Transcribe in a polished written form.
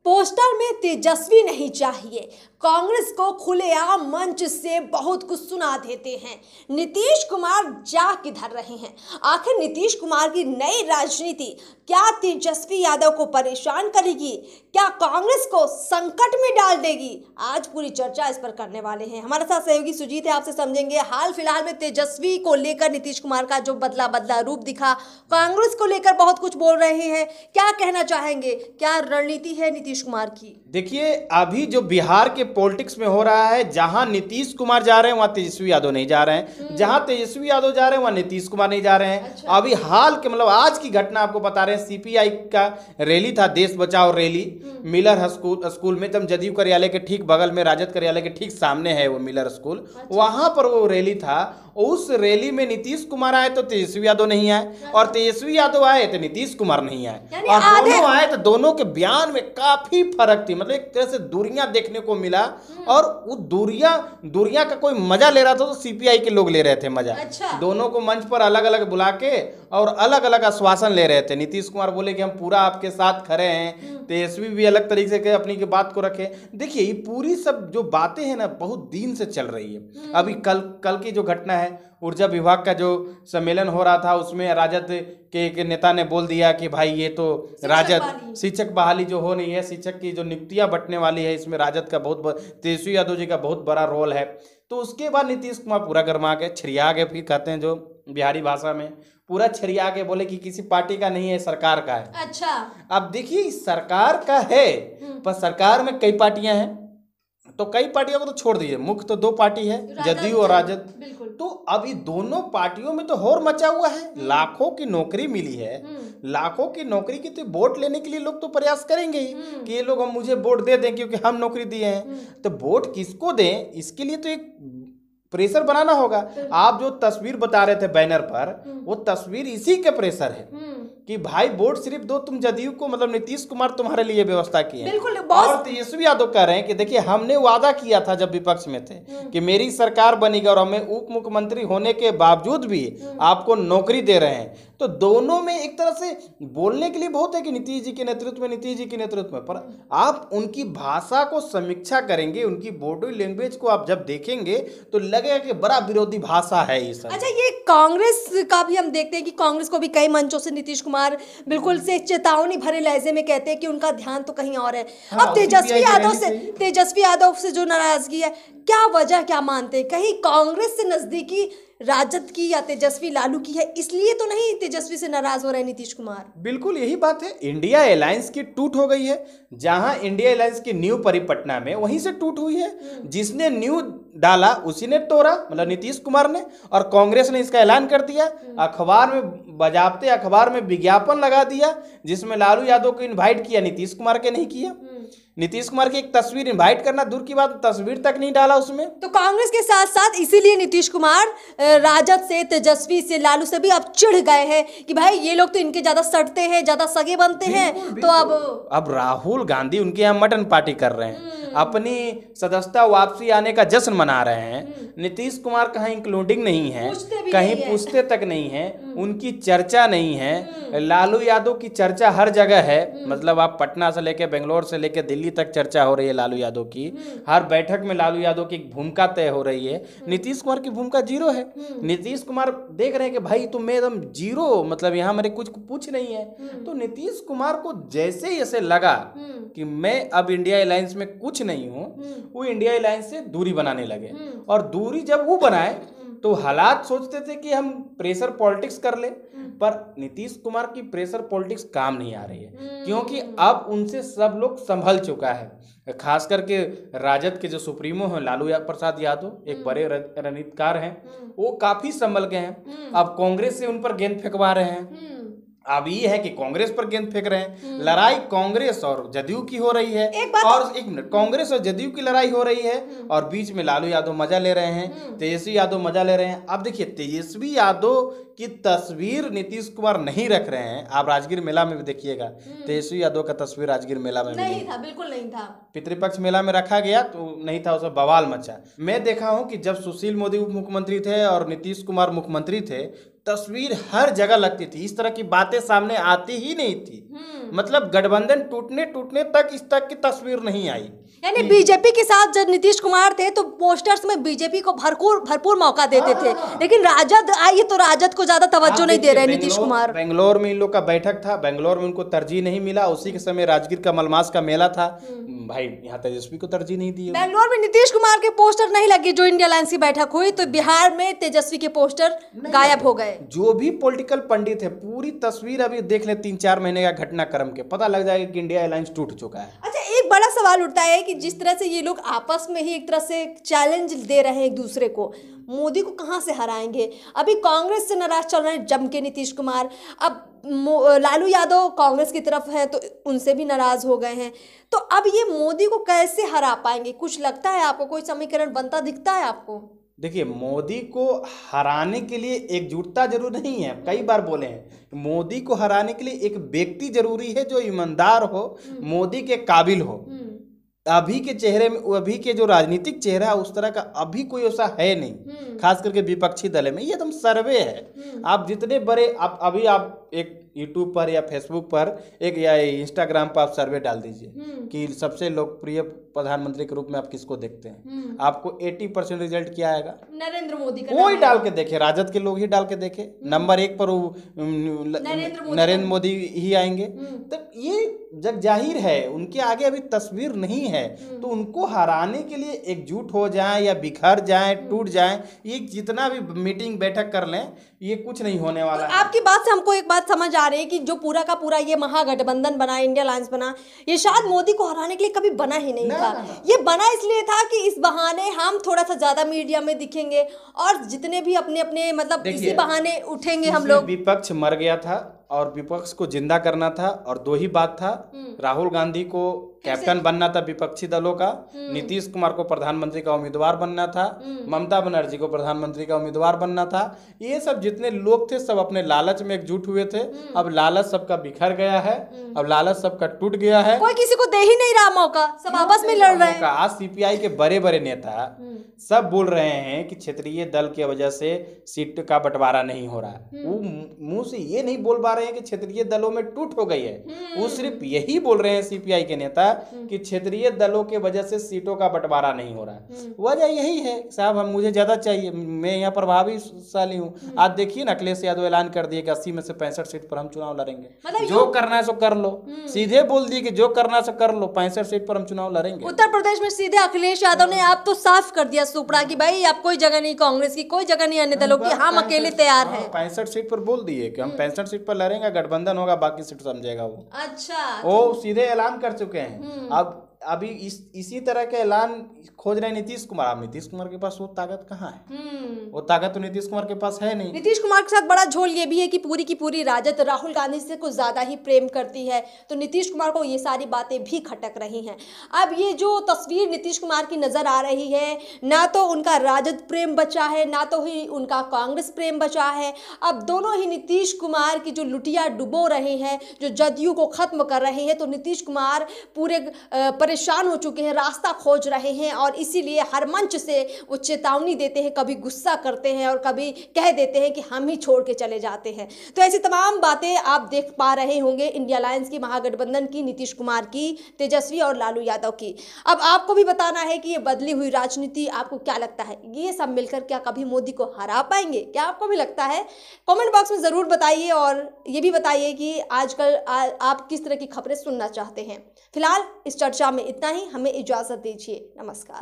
Poster में तेजस्वी नहीं चाहिए, कांग्रेस को खुलेआम मंच से बहुत कुछ सुना देते हैं। नीतीश कुमार जा किधर रहे हैं? आखिर नीतीश कुमार की नई राजनीति क्या तेजस्वी यादव को परेशान करेगी? क्या कांग्रेस को संकट में डाल देगी? आज पूरी चर्चा इस पर करने वाले हैं। हमारे साथ सहयोगी सुजीत है, आपसे समझेंगे। हाल फिलहाल में तेजस्वी को लेकर नीतीश कुमार का जो बदला रूप दिखा, कांग्रेस को लेकर बहुत कुछ बोल रहे हैं, क्या कहना चाहेंगे? क्या रणनीति है नीतीश कुमार की? देखिए, अभी जो बिहार के पॉलिटिक्स में हो रहा है, जहां नीतीश कुमार जा रहे हैं वहां तेजस्वी यादव नहीं जा रहे हैं, जहां तेजस्वी यादव जा रहे हैं वहां नीतीश कुमार नहीं जा रहे हैं। अच्छा। अभी हाल के मतलब आज की घटना आपको बता रहे हैं। सीपीआई का रैली था, देश बचाओ रैली, मिलर स्कूल में, तब जदयू कार्यालय के ठीक बगल में, राजद कार्यालय के ठीक सामने है वो मिलर स्कूल। अच्छा। वहां पर वो रैली था। उस रैली में नीतीश कुमार आए तो तेजस्वी यादव नहीं आए, और तेजस्वी यादव आए तो नीतीश कुमार नहीं आए, और दोनों आए तो दोनों के बयान में काफी फर्क थी। मतलब एक तरह से दूरियां देखने को मिला, और वो दूरियां का कोई मजा ले रहा था तो सीपीआई के लोग ले रहे थे मजा। अच्छा। दोनों को मंच पर अलग अलग बुला के और अलग अलग आश्वासन ले रहे थे। नीतीश कुमार बोले कि हम पूरा आपके साथ खड़े हैं, तेजस्वी भी अलग तरीके से अपनी की बात को रखे। देखिए, ये पूरी सब जो बातें हैं ना, बहुत दिन से चल रही है। अभी कल की जो घटना है, ऊर्जा विभाग का जो सम्मेलन हो रहा था, उसमें राजद के एक नेता ने बोल दिया कि भाई ये तो राजद शिक्षक बहाली जो हो रही है, शिक्षक की जो नियुक्तियां बंटने वाली है, इसमें राजद का तेजस्वी यादव जी का बहुत बड़ा रोल है। तो उसके बाद नीतीश कुमार पूरा गर्मा गए, छिड़िया गए, फिर कहते हैं जो बिहारी भाषा में पूरा छिड़िया के बोले कि किसी पार्टी का नहीं है, सरकार का है। अच्छा। अब देखिए, सरकार का है, पर सरकार में कई पार्टियां हैं, तो कई पार्टियों को तो छोड़ दीजिए, मुख्य तो दो पार्टी है, जदयू और राजद। तो अभी दोनों पार्टियों में तो होर मचा हुआ है। लाखों की नौकरी मिली है, लाखों की नौकरी की तो वोट लेने के लिए लोग तो प्रयास करेंगे ही कि ये लोग हम मुझे वोट दे दें क्योंकि हम नौकरी दिए हैं। तो वोट किसको दें, इसके लिए तो एक प्रेशर बनाना होगा। आप जो तस्वीर बता रहे थे बैनर पर, वो तस्वीर इसी के प्रेशर है कि भाई वोट सिर्फ दो तुम जदयू को, मतलब नीतीश कुमार तुम्हारे लिए व्यवस्था की है। और तेजस्वी यादव कह रहे हैं कि देखिए, हमने वादा किया था जब विपक्ष में थे कि मेरी सरकार बनेगी और हमें उप मुख्यमंत्री होने के बावजूद भी आपको नौकरी दे रहे हैं। तो दोनों में एक तरह से बोलने के लिए बहुत है कि नीतीश जी के नेतृत्व में, नीतीश जी के नेतृत्व में, पर आप उनकी भाषा को समीक्षा करेंगे, उनकी बॉडी लैंग्वेज को आप जब देखेंगे तो लगेगा कि बड़ा विरोधी भाषा है ये सब। अच्छा, ये कांग्रेस का भी हम देखते हैं कि कांग्रेस को भी कई मंचों से नीतीश कुमार बिल्कुल से चेतावनी भरे लहजे में कहते हैं कि उनका ध्यान तो कहीं और है। हाँ, अब तेजस्वी यादव से जो नाराजगी है, क्या वजह क्या मानते हैं? कहीं कांग्रेस से नजदीकी राजद की या तेजस्वी लालू की है, इसलिए तो नहीं तेजस्वी से नाराज हो रहे हैं नीतीश कुमार? बिल्कुल यही बात है। इंडिया अलायंस की टूट हो गई है। जहां इंडिया अलायंस की नींव परी पटना में, वहीं से टूट हुई है। जिसने नींव डाला उसी ने तोड़ा, मतलब नीतीश कुमार ने, और कांग्रेस ने इसका ऐलान कर दिया। अखबार में बजाबते अखबार में विज्ञापन लगा दिया, जिसमें लालू यादव को इनवाइट किया, नीतीश कुमार के नहीं किया। नीतीश कुमार की एक तस्वीर इनवाइट करना दूर की बात, तस्वीर तक नहीं डाला उसमें। तो कांग्रेस के साथ साथ इसीलिए नीतीश कुमार राजद से, तेजस्वी से, लालू से भी अब चिढ़ गए हैं कि भाई ये लोग तो इनके ज्यादा सटते हैं, ज्यादा सगे बनते हैं। तो अब राहुल गांधी उनके यहाँ मटन पार्टी कर रहे हैं, अपनी सदस्यता वापसी आने का जश्न मना रहे हैं। नीतीश कुमार कहीं इंक्लूडिंग नहीं है, कहीं पूछते तक नहीं है, उनकी चर्चा नहीं है। लालू यादव की चर्चा हर जगह है, मतलब आप पटना से लेके बेंगलोर से लेके दिल्ली तक चर्चा हो रही है लालू यादव की। हर बैठक में लालू यादव की भूमिका तय हो रही है। नीतीश कुमार की भूमिका जीरो है। नीतीश कुमार देख रहे हैं कि भाई तुम एकदम जीरो, मतलब यहाँ मेरे कुछ पूछ नहीं है। तो नीतीश कुमार को जैसे ही ऐसे लगा कि मैं अब इंडिया अलायंस में कुछ नहीं हूँ, वो इंडिया अलायंस से दूरी बनाने लगे। और दूरी जब वो बनाए तो हालात सोचते थे कि हम प्रेशर पॉलिटिक्स कर ले, पर नीतीश कुमार की प्रेशर पॉलिटिक्स काम नहीं आ रही है, क्योंकि अब उनसे सब लोग संभल चुका है। खास करके राजद के जो सुप्रीमो हैं लालू प्रसाद यादव, एक बड़े रणनीतिकार हैं, वो काफी संभल गए हैं। अब कांग्रेस से उन पर गेंद फेंकवा रहे हैं। अब ये है कि कांग्रेस पर गेंद फेंक रहे हैं। लड़ाई कांग्रेस और जदयू की हो रही है, और एक मिनट, कांग्रेस और जदयू की लड़ाई हो रही है, और बीच में लालू यादव मजा ले रहे हैं, तेजस्वी यादव मजा ले रहे हैं। अब देखिए, तेजस्वी यादव की तस्वीर नीतीश कुमार नहीं रख रहे हैं। आप राजगीर मेला में भी देखिएगा, तेजस्वी यादव का तस्वीर राजगीर मेला में नहीं था, बिल्कुल नहीं था। पितृपक्ष मेला में रखा गया तो नहीं था, उसमें बवाल मचा। मैं देखा हूं कि जब सुशील मोदी उप मुख्यमंत्री थे और नीतीश कुमार मुख्यमंत्री थे, तस्वीर हर जगह लगती थी, इस तरह की बातें सामने आती ही नहीं थी। मतलब गठबंधन टूटने टूटने तक इस तक की तस्वीर नहीं आई। यानी बीजेपी के साथ जब नीतीश कुमार थे तो पोस्टर्स में बीजेपी को भरपूर मौका देते थे, लेकिन राजद आई तो राजद को ज्यादा तवज्जो नहीं दे रहे नीतीश कुमार। बेंगलोर में इन लोग का बैठक था, बेंगलोर में उनको तरजीह नहीं मिला। उसी के समय राजगीर का मलमास का मेला था, भाई यहाँ तेजस्वी को तरजीह नहीं दी। बेंगलोर में नीतीश कुमार के पोस्टर नहीं लगे, जो इंडिया अलायंस की बैठक हुई तो बिहार में तेजस्वी के पोस्टर गायब हो गए। जो भी पॉलिटिकल पंडित है, पूरी तस्वीर अभी देख ले 3-4 महीने का घटनाक्रम के, पता लग जाएगा कि इंडिया अलायंस टूट चुका है। अच्छा, एक बड़ा सवाल उठता है कि जिस तरह से ये लोग आपस में ही एक तरह से चैलेंज दे रहे हैं एक दूसरे को, मोदी को कहाँ से हराएंगे? अभी कांग्रेस से नाराज चल रहे हैं जम के नीतीश कुमार, अब लालू यादव कांग्रेस की तरफ है तो उनसे भी नाराज हो गए हैं। तो अब ये मोदी को कैसे हरा पाएंगे? कुछ लगता है आपको, कोई समीकरण बनता दिखता है आपको? देखिए, मोदी को हराने के लिए एकजुटता जरूर नहीं है। कई बार बोले हैं, मोदी को हराने के लिए एक व्यक्ति जरूरी है जो ईमानदार हो, मोदी के काबिल हो। अभी के चेहरे में, अभी के जो राजनीतिक चेहरा है उस तरह का अभी कोई ऐसा है नहीं, खास करके विपक्षी दल में। ये एकदम सर्वे है। आप जितने बड़े, आप अभी आप एक यूट्यूब पर या फेसबुक पर एक या इंस्टाग्राम पर आप सर्वे डाल दीजिए कि सबसे लोकप्रिय प्रधानमंत्री के रूप में आप किसको देखते हैं, आपको 80% रिजल्ट क्या आएगा? नरेंद्र मोदी का। कोई डाल के देखे, राजद के लोग ही डाल के देखे, नंबर 1 पर नरेंद्र मोदी ही आएंगे। तो ये जग जाहिर है, उनके आगे अभी तस्वीर नहीं है। तो उनको हराने के लिए एकजुट हो जाए या बिखर जाए, टूट जाए, ये जितना भी मीटिंग बैठक कर लें, ये कुछ नहीं होने वाला है। आपकी बात से हमको एक बात समझ आ रही है कि जो पूरा का पूरा ये महागठबंधन बना, इंडिया अलायंस बना, ये शायद मोदी को हराने के लिए कभी बना ही नहीं था। ये बना इसलिए था कि इस बहाने हम थोड़ा सा ज्यादा मीडिया में दिखेंगे और जितने भी अपने अपने मतलब इसी बहाने उठेंगे हम लोग। विपक्ष मर गया था और विपक्ष को जिंदा करना था, और 2 ही बात था, राहुल गांधी को कैप्टन बनना था विपक्षी दलों का, नीतीश कुमार को प्रधानमंत्री का उम्मीदवार बनना था, ममता बनर्जी को प्रधानमंत्री का उम्मीदवार बनना था। ये सब जितने लोग थे सब अपने लालच में एकजुट हुए थे। अब लालच सबका बिखर गया है, अब लालच सबका टूट गया है, कोई किसी को दे ही नहीं रहा मौका, सब आपस में लड़ रहे हैं। आज सीपीआई के बड़े बड़े नेता सब बोल रहे हैं कि क्षेत्रीय दल की वजह से सीट का बंटवारा नहीं हो रहा है। वो मुंह से ये नहीं बोल पा रहे हैं कि क्षेत्रीय दलों में टूट हो गई है, वो सिर्फ यही बोल रहे हैं सीपीआई के नेता कि क्षेत्रीय दलों के वजह से सीटों का बंटवारा नहीं हो रहा है। वजह यही है साहब, हम मुझे ज्यादा चाहिए, मैं यहाँ प्रभावशाली हूँ। आज देखिए ना, अखिलेश यादव ऐलान कर दिए कि 80 में से 65 सीट पर हम चुनाव लड़ेंगे। मतलब जो करना है सो कर लो, सीधे बोल दिए कि जो करना है सो कर लो, 65 सीट पर हम चुनाव लड़ेंगे। उत्तर प्रदेश में सीधे अखिलेश यादव ने आप तो साफ कर दिया सुपड़ा की भाई आप कोई जगह नहीं कांग्रेस की, कोई जगह नहीं अन्य दलों की, हम अकेले तैयार हैं। 65 सीट पर बोल दिए कि हम 65 सीट पर लड़ेंगे, गठबंधन होगा, बाकी सीट समझेगा वो। अच्छा, वो सीधे ऐलान कर चुके हैं। अब अभी इसी तरह के ऐलान खोज रहे नीतीश कुमार। अब नीतीश कुमार के पास वो ताकत कहाँ है? वो ताकत तो नीतीश कुमार के पास है नहीं। नीतीश कुमार के साथ बड़ा झोल ये भी है कि पूरी की पूरी राजद राहुल गांधी से कुछ ज्यादा ही प्रेम करती है, तो नीतीश कुमार को ये सारी बातें भी खटक रही हैं। अब ये जो तस्वीर नीतीश कुमार की नजर आ रही है, ना तो उनका राजद प्रेम बचा है, ना तो ही उनका कांग्रेस प्रेम बचा है। अब दोनों ही नीतीश कुमार की जो लुटिया डुबो रहे हैं, जो जदयू को खत्म कर रहे हैं, तो नीतीश कुमार पूरे परेशान हो चुके हैं, रास्ता खोज रहे हैं, और इसीलिए हर मंच से वो चेतावनी देते हैं, कभी गुस्सा करते हैं और कभी कह देते हैं कि हम ही छोड़ के चले जाते हैं। तो ऐसी तमाम बातें आप देख पा रहे होंगे इंडिया अलायंस की, महागठबंधन की, नीतीश कुमार की, तेजस्वी और लालू यादव की। अब आपको भी बताना है कि ये बदली हुई राजनीति आपको क्या लगता है, ये सब मिलकर क्या कभी मोदी को हरा पाएंगे? क्या आपको भी लगता है? कमेंट बॉक्स में ज़रूर बताइए, और ये भी बताइए कि आजकल आप किस तरह की खबरें सुनना चाहते हैं। फिलहाल इस चर्चा में इतना ही, हमें इजाज़त दीजिए। नमस्कार।